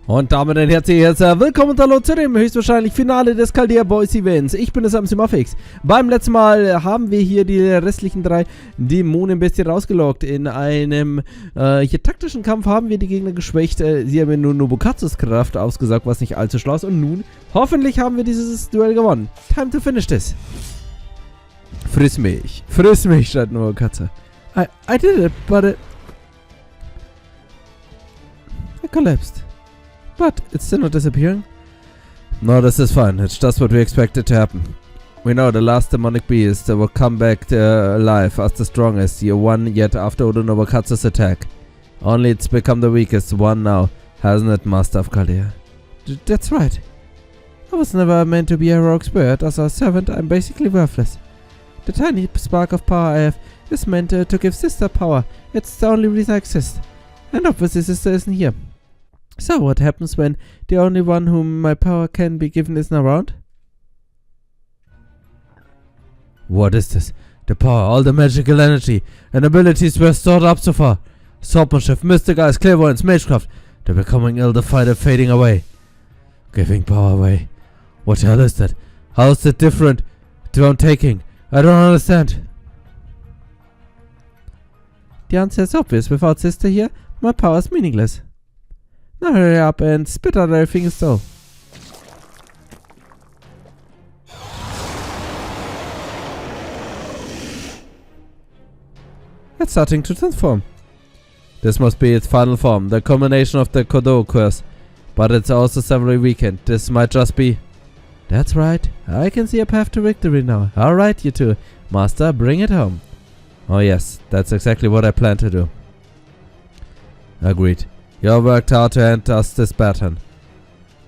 Und damit ein herzliches Willkommen und Hallo zu dem höchstwahrscheinlich Finale des Caldea Boys Events. Ich bin es Amsimafix. Beim letzten Mal haben wir hier die restlichen 3 Dämonenbestien rausgelockt. In einem hier taktischen Kampf haben wir die Gegner geschwächt. Sie haben nur Nobukatsus Kraft ausgesagt, was nicht allzu schlau ist. Und nun, hoffentlich haben wir dieses Duell gewonnen. Time to finish this. Friss mich, statt Nobukatsu. I did it, but I collapsed. But it's still not disappearing. No, this is fine. It's just what we expected to happen. We know the last demonic beast will come back alive as the strongest, the one yet after Oda Nobukatsu's attack. Only it's become the weakest one now, hasn't it, Master of Caldea? That's right. I was never meant to be a heroic spirit. As a servant, I'm basically worthless. The tiny spark of power I have is meant to give Sister power. It's the only reason I exist. And obviously Sister isn't here. So, what happens when the only one whom my power can be given isn't around? What is this? The power, all the magical energy and abilities were stored up so far. Swordsmanship, mystic eyes, clairvoyance, magecraft. They're becoming ill, the fighter fading away. Giving power away. What the hell is that? How is it different to I'm taking? I don't understand. The answer is obvious. Without Sister here, my power is meaningless. Now hurry up and spit out everything you stole. It's starting to transform. This must be its final form, the combination of the Kodo curse. But it's also severely weakened. This might just be... That's right. I can see a path to victory now. Alright, you two. Master, bring it home. Oh yes, that's exactly what I plan to do. Agreed. You all worked hard to hand us this baton.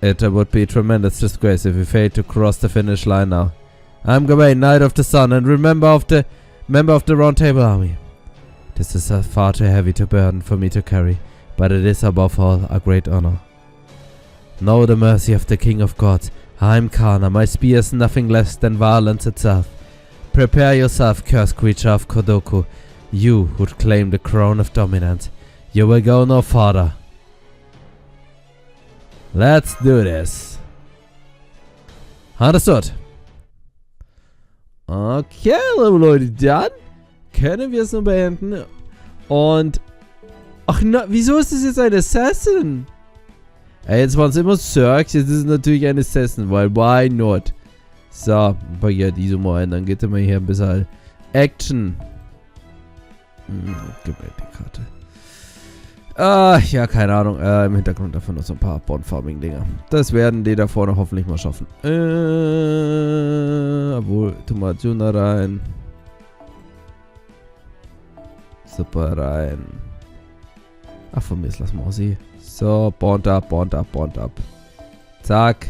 It would be a tremendous disgrace if we failed to cross the finish line now. I'm Gawain, Knight of the Sun, and member of the Round Table Army. This is far too heavy to burden for me to carry, but it is above all a great honor. Know the mercy of the King of Gods. I'm Kana, my spear is nothing less than violence itself. Prepare yourself, cursed creature of Kodoku, you who'd claim the crown of dominance. You will go no farther. Let's do this. Understood. Okay, liebe Leute, dann können wir es nur beenden. Und... Ach na, wieso ist das jetzt ein Assassin? Jetzt waren es immer Zergs, jetzt ist es natürlich ein Assassin, weil why not? So, ein paar hier diese mal ein, dann geht er mal hier ein bisschen Action. Gib mir die Karte. Ja, keine Ahnung. Im Hintergrund davon noch so ein paar Bond-Farming-Dinger. Das werden die da vorne hoffentlich mal schaffen. Obwohl, Tomatsuna rein. Super rein. Ach, von mir ist lass mal sie. So, Bond ab. Zack.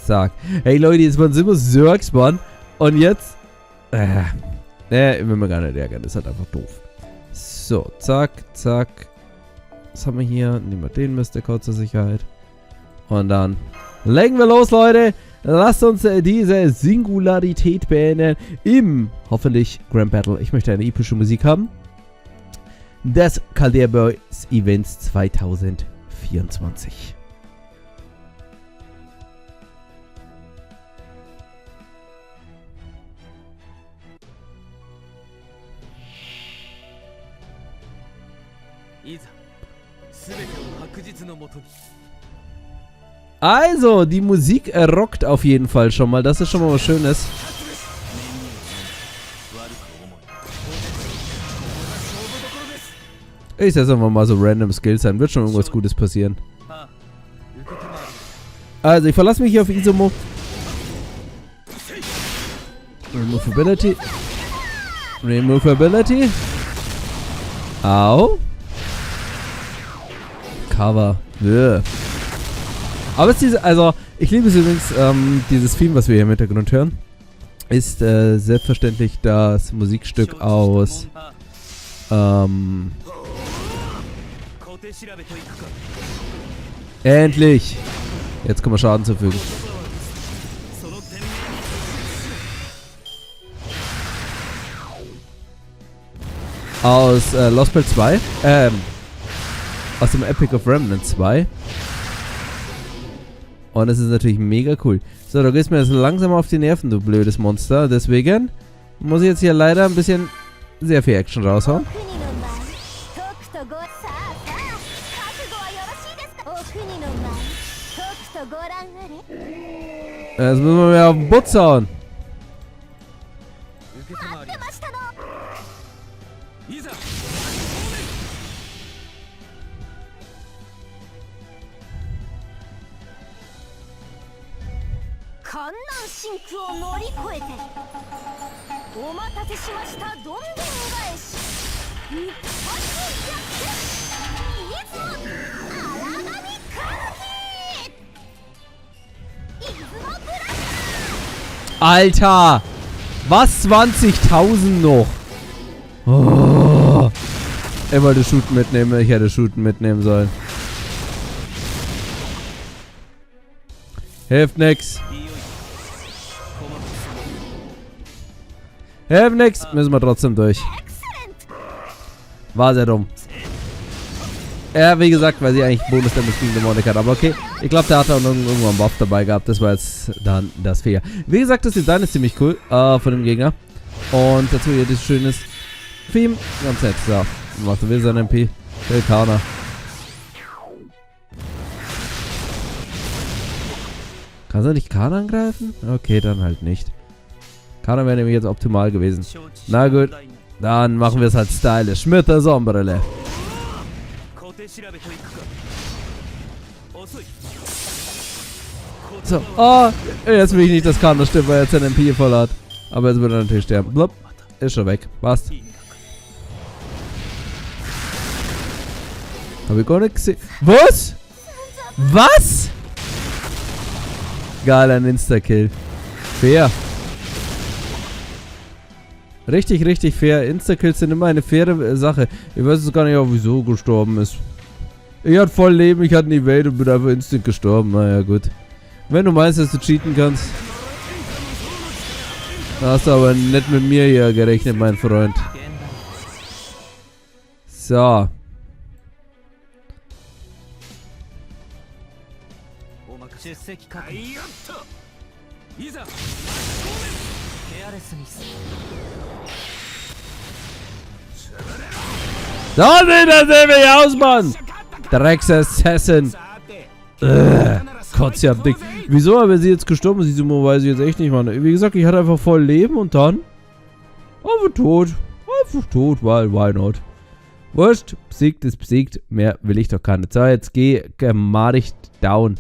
Zack. Hey Leute, jetzt waren es immer Zergs, Mann. Und jetzt... will mir gar nicht ärgern. Das ist halt einfach doof. So, zack. Was haben wir hier? Nehmen wir den Mr. Code zur Sicherheit. Und dann legen wir los, Leute. Lasst uns diese Singularität beenden im, hoffentlich, Grand Battle. Ich möchte eine epische Musik haben. Des Caldea Boys Events 2024. Also, die Musik rockt auf jeden Fall schon mal. Das ist schon mal was Schönes. Ich setze einfach mal so random Skills ein. Wird schon irgendwas Gutes passieren. Also, ich verlasse mich hier auf Izumo. Removability. Au. Cover. Yeah. Aber es ist also, ich liebe es übrigens, dieses Theme, was wir hier im Hintergrund hören, ist selbstverständlich das Musikstück aus endlich! Jetzt können wir Schaden zufügen. Aus Lost Spell 2, aus dem Epic of Remnant 2. Und es ist natürlich mega cool. So, du gehst mir jetzt langsam auf die Nerven, du blödes Monster. Deswegen muss ich jetzt hier leider ein bisschen sehr viel Action raushauen. Jetzt müssen wir mir auf den Butz hauen. Alter! Was 20.000 noch? Oh. Ich wollte Shooten mitnehmen, ich hätte Shooten mitnehmen sollen. Hilft nix. Hilft nix. Müssen wir trotzdem durch. War sehr dumm. Ja, wie gesagt, weil sie eigentlich Bonus-Damage gegen Dämonik hat. Aber okay, ich glaube, der hat auch irgendwann einen Buff dabei gehabt. Das war jetzt dann das Fehler. Wie gesagt, das Design ist ziemlich cool von dem Gegner. Und dazu hier dieses schönes Theme. Ganz nett. So, macht will sein MP. Will Kana. Kannst du nicht Kana angreifen? Okay, dann halt nicht. Kana wäre nämlich jetzt optimal gewesen. Na gut, dann machen wir es halt stylisch mit der Sonnenbrille. So, oh, jetzt will ich nicht, dass Kana stimmt, weil er jetzt ein MP voll hat. Aber jetzt wird er natürlich sterben. Blub, ist schon weg. Passt. Hab ich gar nicht gesehen. Was? Was? Geil, ein Insta-Kill. Fair. Richtig, richtig fair. Insta-Kills sind immer eine faire Sache. Ich weiß jetzt gar nicht, wieso gestorben ist. Ich hatte voll Leben, ich hatte nie Welt und bin einfach instant gestorben. Naja, gut. Wenn du meinst, dass du cheaten kannst. Hast du aber nicht mit mir hier gerechnet, mein Freund. So. Da sieht er nämlich aus, Mann! Drecksassassin! Kotze am Dick. Wieso, aber sie jetzt gestorben ist, diese Mo, weiß ich jetzt echt nicht, Mann. Wie gesagt, ich hatte einfach voll Leben und dann einfach tot. Einfach tot, weil, why not? Wurscht, besiegt ist besiegt. Mehr will ich doch gar nicht. So, jetzt geh gemadigt down.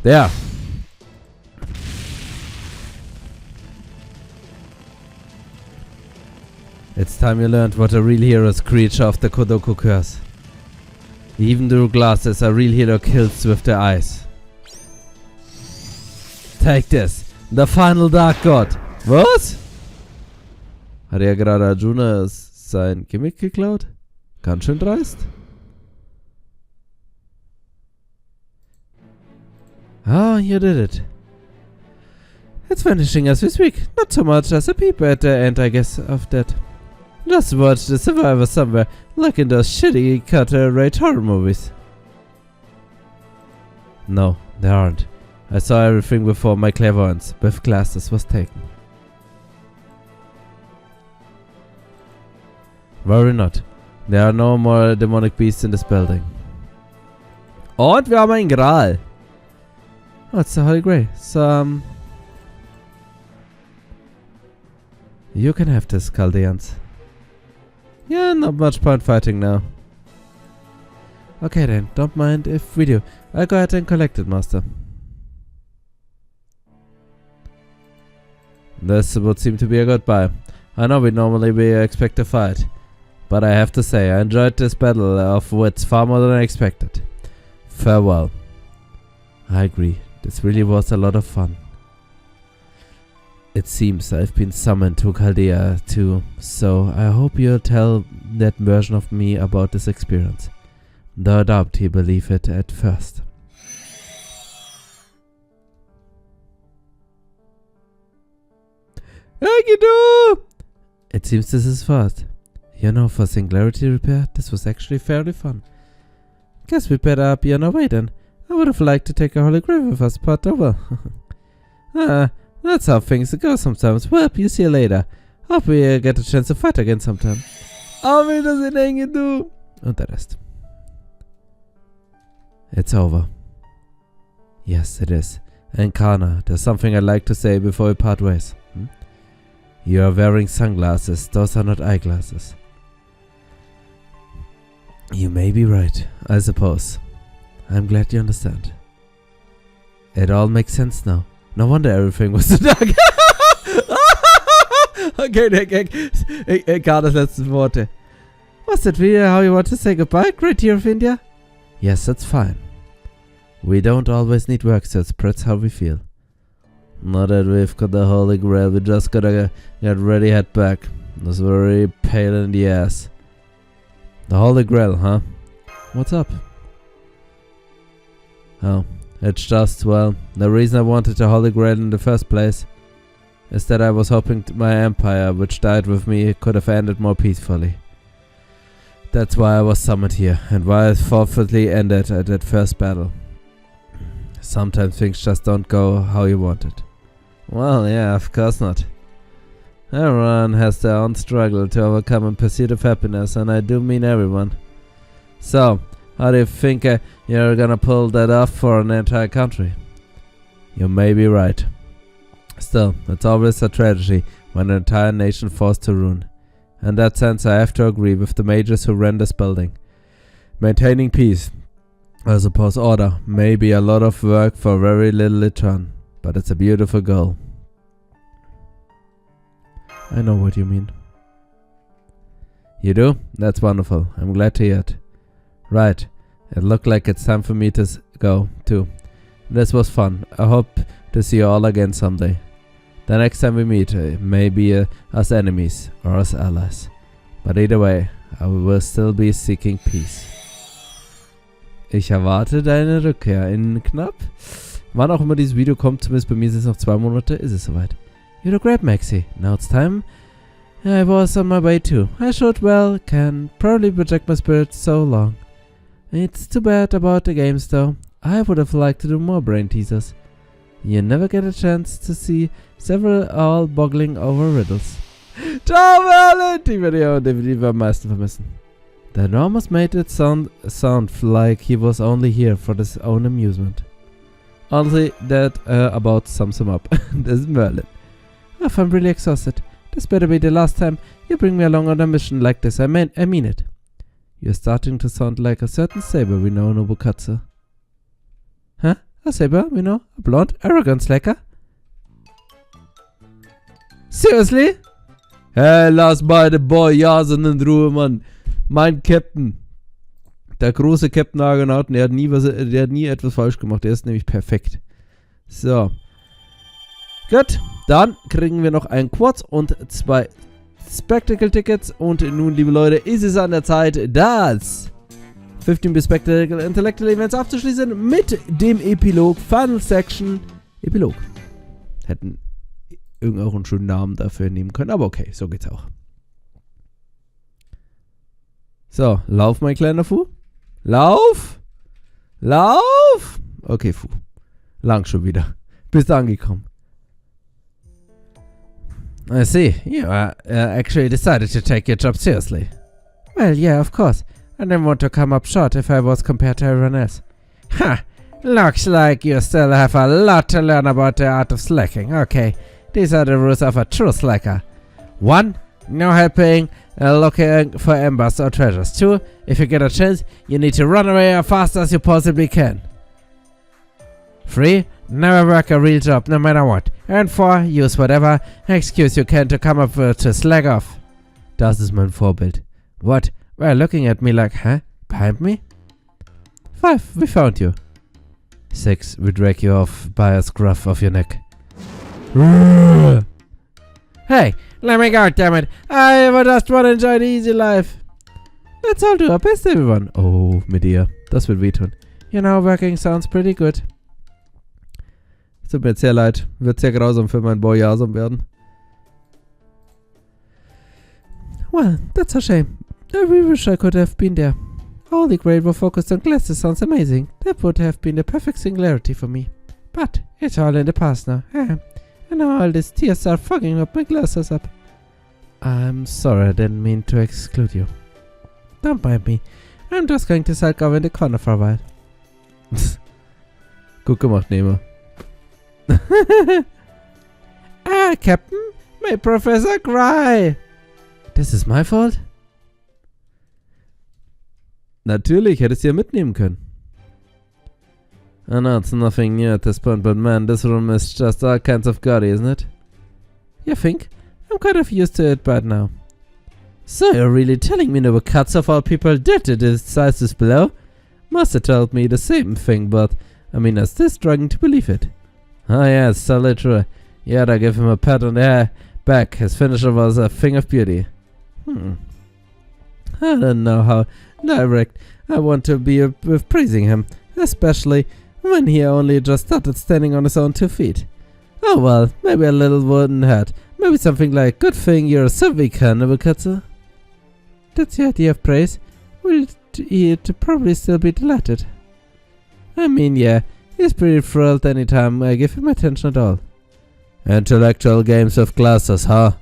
Der. It's time you learned what a real hero's creature of the Kodoku curse. Even through glasses, a real hero kills with their eyes. Take this. The final Dark God. Was? Hat er gerade Arjuna sein Gimmick geklaut? Ganz schön dreist. Ah, you did it. It's vanishing as we speak. Not so much as a peep at the end, I guess, of that. Just watch the survivor somewhere, like in those shitty cut-rate horror movies. No, there aren't. I saw everything before my clairvoyance with glasses was taken. Worry not. There are no more demonic beasts in this building. Und wir haben einen Gral. Oh, it's the Holy Grail. So, you can have this, Chaldeans. Yeah, not much point fighting now. Okay then, don't mind if we do. I'll go ahead and collect it, Master. This would seem to be a goodbye. I know we normally expect a fight, but I have to say, I enjoyed this battle of wits far more than I expected. Farewell. I agree, this really was a lot of fun. It seems I've been summoned to Chaldea too, so I hope you'll tell that version of me about this experience. Though I doubt he believed it at first. Agido! It seems this is fast. You know, for Singularity Repair, this was actually fairly fun. Guess we'd better be on our way then. I would have liked to take a Holy Grail with us, but oh well. That's how things go sometimes. Well, you see you later. Hope we get a chance to fight again sometime. Auf Wiedersehen, Engel, du! Und der Rest. It's over. Yes, it is. And Kana, there's something I'd like to say before we part ways. You are wearing sunglasses. Those are not eyeglasses. You may be right, I suppose. I'm glad you understand. It all makes sense now. No wonder everything was so dark. Okay, der Gag. Kanas letzte Worte. Was that really how you want to say goodbye, great dear of India? Yes, that's fine. We don't always need work to express how we feel. Now that we've got the Holy Grail, we just gotta get ready, head back. That's very pale in the ass. The Holy Grail, huh? What's up? Oh, it's just, well, the reason I wanted the Holy Grail in the first place is that I was hoping my empire, which died with me, could have ended more peacefully. That's why I was summoned here, and why I forfeitly ended at that first battle. Sometimes things just don't go how you want it. Well, yeah, of course not. Everyone has their own struggle to overcome in pursuit of happiness, and I do mean everyone. So, how do you think you're gonna pull that off for an entire country? You may be right. Still, it's always a tragedy when an entire nation falls to ruin. In that sense, I have to agree with the mages who ran this building. Maintaining peace, I suppose order, may be a lot of work for very little return, but it's a beautiful goal. I know what you mean. You do? That's wonderful. I'm glad to hear it. Right. It looked like it's time for me to go, too. This was fun. I hope to see you all again someday. The next time we meet, maybe as enemies or as allies. But either way, I will still be seeking peace. Ich erwarte deine Rückkehr in knapp. Wann auch immer dieses Video kommt, zumindest bei mir sind es noch 2 Monate, ist es soweit. You're great, Maxi. Now it's time. I was on my way too. I should, well, can probably project my spirit so long. It's too bad about the games though. I would have liked to do more brain teasers. You never get a chance to see several all boggling over riddles. Ciao, Merlin! Die werde ich auch definitiv am meisten vermissen. That almost made it sound like he was only here for his own amusement. Honestly, that about sums him up. This is Merlin. If I'm really exhausted, this better be the last time you bring me along on a mission like this. I mean it. You're starting to sound like a certain saber we know, Nobukatsu. Huh? A saber we know? A blonde, arrogant slacker? Seriously? Hey, lass meine Boyasen in Ruhe, Mann. Mein Captain. Der große Captain Argonauten, der hat nie etwas falsch gemacht. Der ist nämlich perfekt. So. Gut, dann kriegen wir noch einen Quad und 2 Spectacle-Tickets. Und nun, liebe Leute, ist es an der Zeit, das 15 Spectacle Intellectual Events abzuschließen mit dem Epilog. Final Section. Epilog. Hätten irgendwo auch einen schönen Namen dafür nehmen können, aber okay, so geht's auch. So, lauf, mein kleiner Fu. Lauf! Lauf! Okay, Fu. Lang schon wieder. Bist angekommen. I see. You actually decided to take your job seriously. Well, yeah, of course. I didn't want to come up short if I was compared to everyone else. Ha! Looks like you still have a lot to learn about the art of slacking. Okay, these are the rules of a true slacker. 1. No helping, looking for embers or treasures. 2. If you get a chance, you need to run away as fast as you possibly can. 3. Never work a real job, no matter what. And 4. Use whatever excuse you can to come up with to slack off. Das ist mein Vorbild. What? Well, looking at me like, huh? Behind me? 5. We found you. 6. We drag you off by a scruff of your neck. Hey, let me go, damn it. I just want to enjoy the easy life. Let's all do our best, everyone. Oh, mit dir. Das wird wehtun. You know, working sounds pretty good. Tut mir sehr leid. Wird sehr grausam für mein Boyasum werden. Well, that's a shame. I really wish I could have been there. Holy Grail were focused on glasses sounds amazing. That would have been the perfect singularity for me. But it's all in the past now. And now all these tears are fogging up my glasses up. I'm sorry, I didn't mean to exclude you. Don't mind me. I'm just going to sulk over in the corner for a while. Gut gemacht, Nemo. Captain, my Professor cry. This is my fault? Natürlich, hättest du ja mitnehmen können. I know it's nothing new at this point, but man, this room is just all kinds of gaudy, isn't it? You think? I'm kind of used to it by now. So you're really telling me no cuts of all people did to the sizes below? Must have told me the same thing, but I mean, it's this struggling to believe it. Oh yeah, it's totally true. You had to give him a pat on the back. His finisher was a thing of beauty. I don't know how direct I want to be with praising him, especially when he only just started standing on his own 2 feet. Oh well, maybe a little wooden hat. Maybe something like, good thing you're so weak, Nobukatsu. That's the idea of praise. Will he'd probably still be delighted. I mean, yeah, he's pretty thrilled anytime I give him attention at all. Intellectual games of glasses, huh?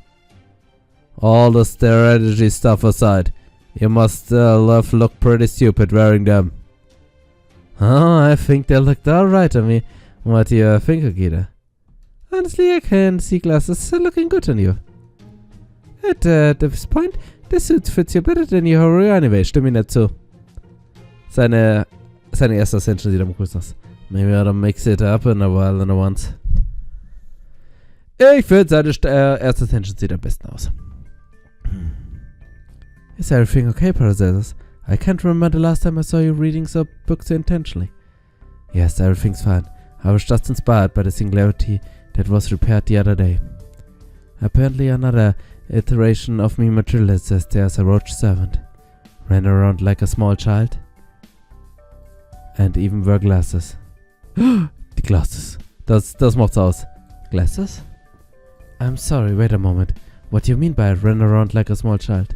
All the strategy stuff aside, you must still look pretty stupid wearing them. Oh, I think they looked alright on me. What do you think, Akira? Honestly, I can see glasses looking good on you. At this point, the suit fits you better than your Haru anyway, stimme nicht zu. Seine erste Ascension sieht am coolsten aus. Maybe I ought to mix it up in a while and once. Ich finde, seine erste Ascension sieht am besten aus. Is everything okay, Paracelsus? I can't remember the last time I saw you reading some books so intentionally. Yes, everything's fine. I was just inspired by the singularity that was repaired the other day. Apparently another iteration of me materialized as a roach servant. Ran around like a small child. And even wore glasses. Die glasses. Das macht's aus. Glasses? I'm sorry, wait a moment. What do you mean by ran around like a small child?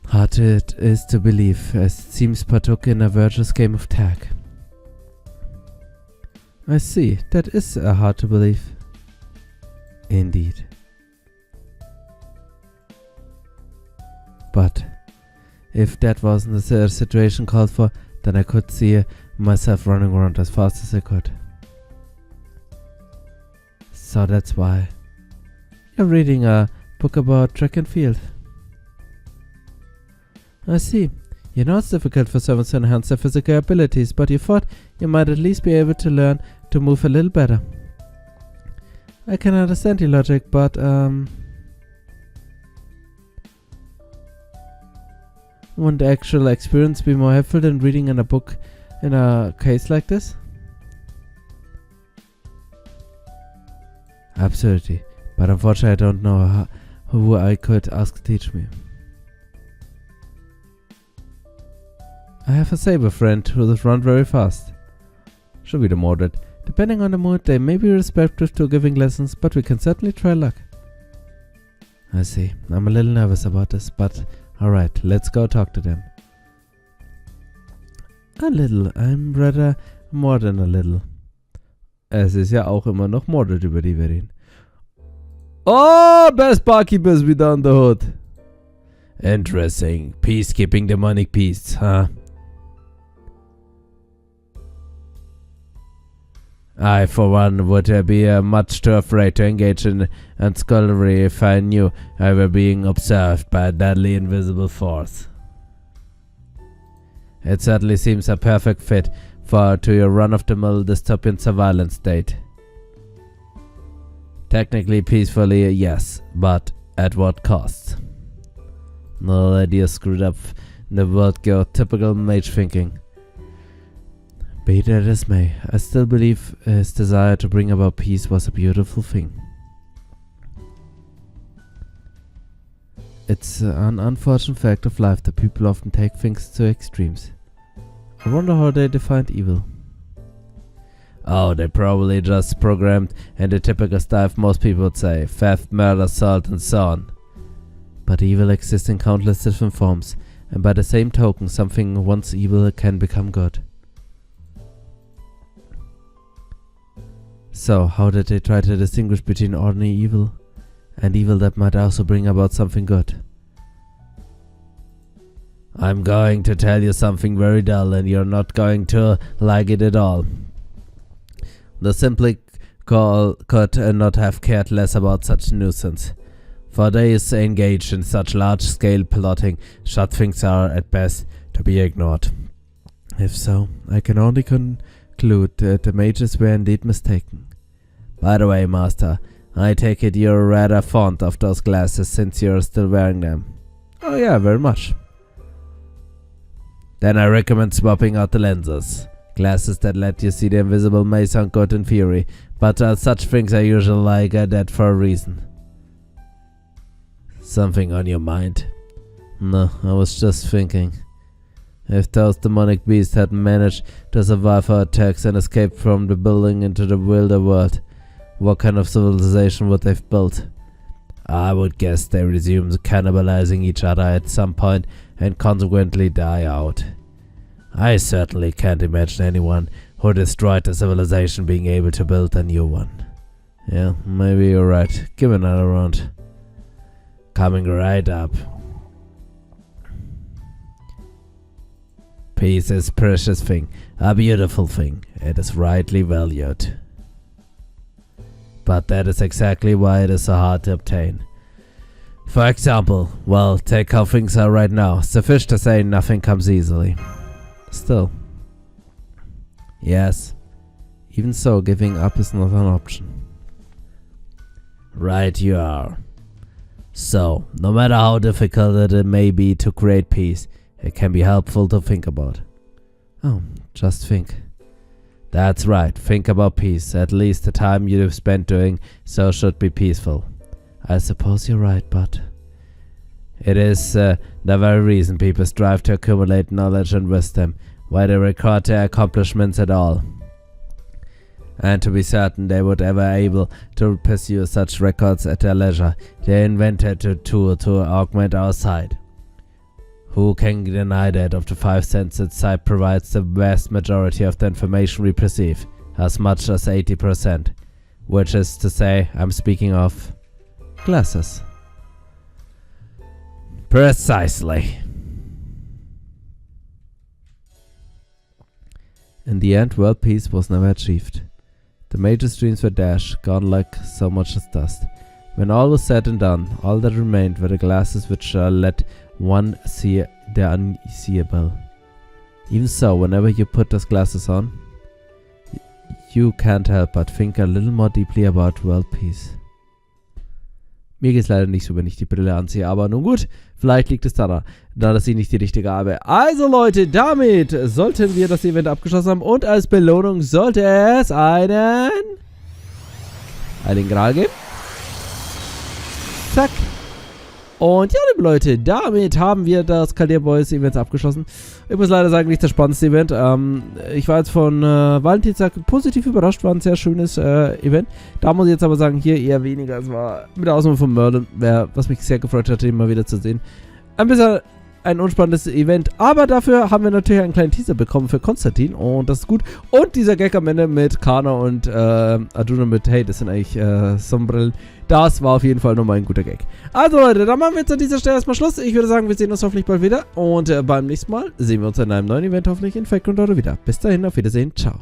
Hard it is to believe, as it seems partook in a virtuous game of tag. I see, that is hard to believe. Indeed. But if that wasn't the situation called for, then I could see myself running around as fast as I could. So that's why. You're reading a book about track and field. I see. You know it's difficult for servants to enhance their physical abilities, but you thought you might at least be able to learn to move a little better. I can understand your logic, but wouldn't actual experience be more helpful than reading in a book in a case like this? Absolutely, but unfortunately I don't know who I could ask to teach me. I have a saber friend who does run very fast. Should be the moderate. Depending on the mood, they may be receptive to giving lessons, but we can certainly try luck. I see. I'm a little nervous about this, but alright, let's go talk to them. A little. I'm rather more than a little. Es ist ja auch immer noch Mordred, über die wir reden. Oh, best barkeepers wieder on the hood. Interesting. Peacekeeping demonic beasts, huh? I, for one, would be much too afraid to engage in skullery if I knew I were being observed by a deadly invisible force. It certainly seems a perfect fit to your run-of-the-mill dystopian surveillance state. Technically peacefully, yes, but at what cost? No idea screwed up the world go typical mage thinking. Be that as may, I still believe his desire to bring about peace was a beautiful thing. It's an unfortunate fact of life that people often take things to extremes. I wonder how they defined evil. Oh, they probably just programmed in the typical style most people would say. Theft, murder, assault and so on. But evil exists in countless different forms, and by the same token, something once evil can become good. So, how did they try to distinguish between ordinary evil and evil that might also bring about something good? I'm going to tell you something very dull, and you're not going to like it at all. The simply could not have cared less about such nuisance. For days engaged in such large-scale plotting, such things are, at best, to be ignored. If so, I can only conclude that the mages were indeed mistaken. By the way, Master, I take it you're rather fond of those glasses since you're still wearing them. Oh yeah, very much. Then I recommend swapping out the lenses. Glasses that let you see the invisible may sound good in theory, but such things are usually like that for a reason. Something on your mind? No, I was just thinking. If those demonic beasts had managed to survive our attacks and escape from the building into the wilder world, what kind of civilization would they've built? I would guess they resume cannibalizing each other at some point and consequently die out. I certainly can't imagine anyone who destroyed the civilization being able to build a new one. Yeah, maybe you're right. Give me another round. Coming right up. Peace is a precious thing, a beautiful thing. It is rightly valued. But that is exactly why it is so hard to obtain. For example, well, take how things are right now. Suffice to say, nothing comes easily. Still. Yes. Even so, giving up is not an option. Right you are. So, no matter how difficult it may be to create peace, it can be helpful to think about. Oh, just think. That's right, think about peace. At least the time you have spent doing so should be peaceful. I suppose you're right, but it is the very reason people strive to accumulate knowledge and wisdom, why they record their accomplishments at all. And to be certain they would ever able to pursue such records at their leisure, they invented a tool to augment our sight. Who can deny that of the 5 senses sight provides the vast majority of the information we perceive, as much as 80%, which is to say, I'm speaking of glasses. Precisely. In the end, world peace was never achieved. The mages' dreams were dashed, gone like so much as dust. When all was said and done, all that remained were the glasses which let one see the unseeable. Even so, whenever you put those glasses on, you can't help but think a little more deeply about world peace. Mir geht's leider nicht so, wenn ich die Brille anziehe, aber nun gut, vielleicht liegt es daran, dass ich nicht die richtige habe. Also Leute, damit sollten wir das Event abgeschlossen haben und als Belohnung sollte es einen Heiligen Gral geben. Zack. Und ja, liebe Leute, damit haben wir das Caldera Boys Event abgeschlossen. Ich muss leider sagen, nicht das spannendste Event. Ich war jetzt von Valentinstag positiv überrascht, war ein sehr schönes Event. Da muss ich jetzt aber sagen, hier eher weniger. Es war mit der Ausnahme von Merlin, was mich sehr gefreut hat, ihn mal wieder zu sehen. Ein bisschen ein unspannendes Event, aber dafür haben wir natürlich einen kleinen Teaser bekommen für Konstantin und das ist gut. Und dieser Gag am Ende mit Kana und Arjuna mit, hey, das sind eigentlich Sonnenbrillen. Das war auf jeden Fall nochmal ein guter Gag. Also Leute, dann machen wir jetzt an dieser Stelle erstmal Schluss. Ich würde sagen, wir sehen uns hoffentlich bald wieder und beim nächsten Mal sehen wir uns in einem neuen Event hoffentlich in Fakeground oder wieder. Bis dahin, auf Wiedersehen, ciao.